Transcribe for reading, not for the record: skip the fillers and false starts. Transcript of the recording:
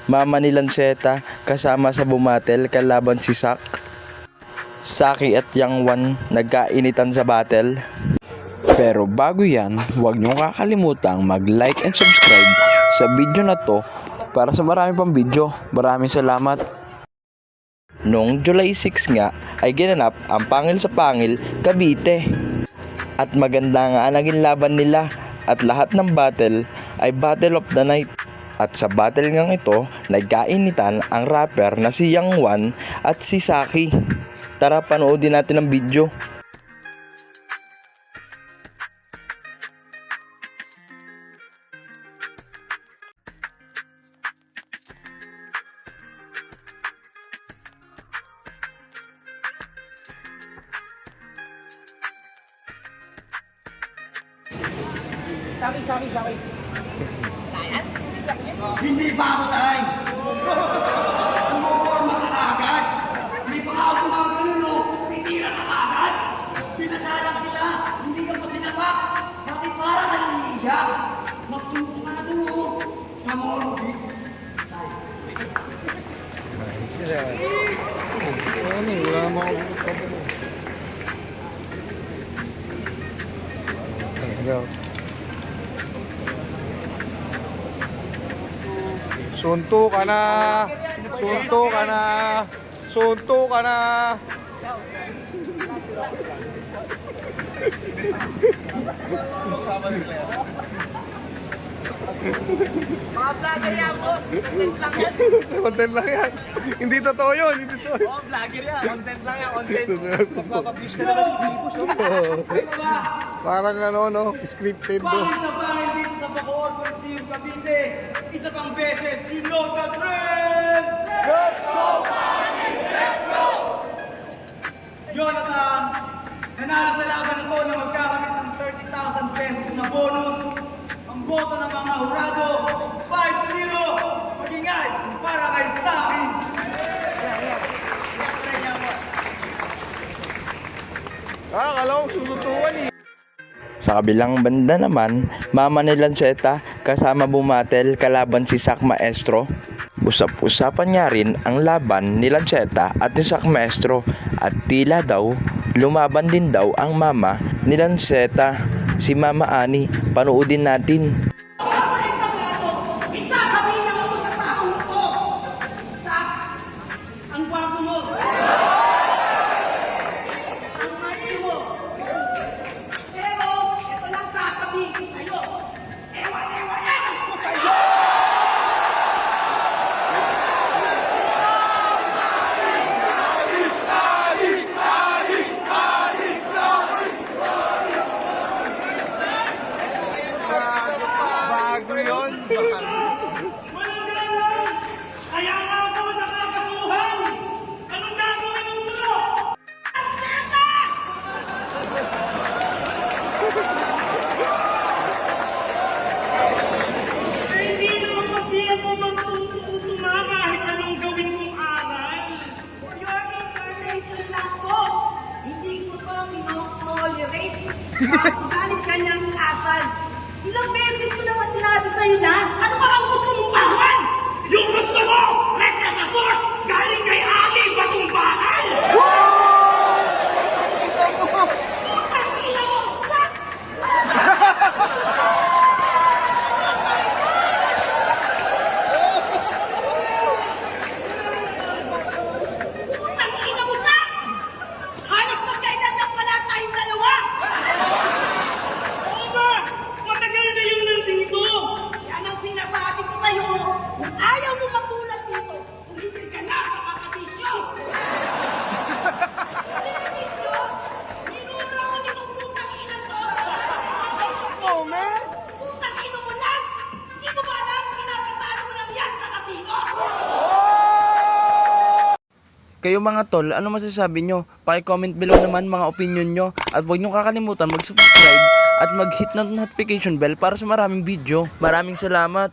Mama ni Lanceta kasama sa bumatel kalaban si Sak. Saki at Yang Wan nagkainitan sa battle. Pero bago yan, huwag niyong kakalimutang mag-like and subscribe sa video na to para sa marami pang video. Maraming salamat. Noong July 6 nga ay ginanap ang Pangil sa Pangil, Cavite. At maganda nga ang naging laban nila at lahat ng battle ay Battle of the Night. At sa battle ngang ito, nagkainitan ang rapper na si Yang Wan at si Saki. Tara panoodin natin ang video. Saki. Hindi pa ako tayo. Umuorma ka agad. May pangako mga ganun, no? Pitira ka agad. Pinasalang kita. Hindi ka pa sinapak. Bakit para ka nang iiyak? Magsuko ka na doon, no? Sa Moro Beats. Sunto ka na. Mga vlogger yan, boss. Content lang yan. Content lang yan. Hindi totoo yun. Oo, vlogger yan. Content lang yan. Content. Magpapablish na naman si Bibos. Parang no? Scripted do. Pangil sa pangil dito sa Bacoor, Coliseum, Cavite. Isa pang beses, you know the trend! Let's go, pangil! Let's go! Jonathan, nanalo sa laban ito na magkakamit ng 30,000 pesos na bonus. Ang boto ng mga hurado, 5-0. Mag-ingay para kay Saki. Kala ko susutuan eh. Sa kabilang banda naman, Mama ni Lanceta kasama bumatel kalaban si Sak Maestro. Usap-usapan niya rin ang laban ni Lanceta at ni Sak Maestro at tila daw lumaban din daw ang mama ni Lanceta, si Mama Ani. Panoodin natin. Isasabihin ako sa taong ko. Ang gwapo mo. Ang mali mo. Pero, ito lang sasabihin ko sa'yo. Ewan ko sa'yo. Bago yun. Walang ganun. Kaya nga ako nakakasuhan. Anong gagawin mo mo? Ang seta! Hindi naman kasi ako magtututuma kahit anong gawin kong aral. For your information lang po, hindi ko to minotolerate. Galit kanyang asal. Ilang beses ko naman sinabi sa'yo, Nas, ano ba ang gusto mong bawan? Yung gusto mo, red na sa sauce, galing kay Ali Batong Bakal! Putang ina mo, sak! Putang ina mo, sak! Halos magkaedad lang pala tayong dalawa! Oo ba? Matagal na yung nandito! Yan ang sinasabi ko sa'yo! Kung ayaw mo matulad dito, tumigil ka na sa kakabisyo! Kakabisyo? Minuna ko ni mong putang ina to! Oh, man. Putang ina mo, Lance! Di mo ba alam pinapatalo mo lang yan sa kasino? Kayo mga tol, ano masasabi nyo? Paki-comment below naman mga opinion nyo. At huwag nyo kakalimutan mag-subscribe at mag-hit ng notification bell para sa maraming video. Maraming salamat!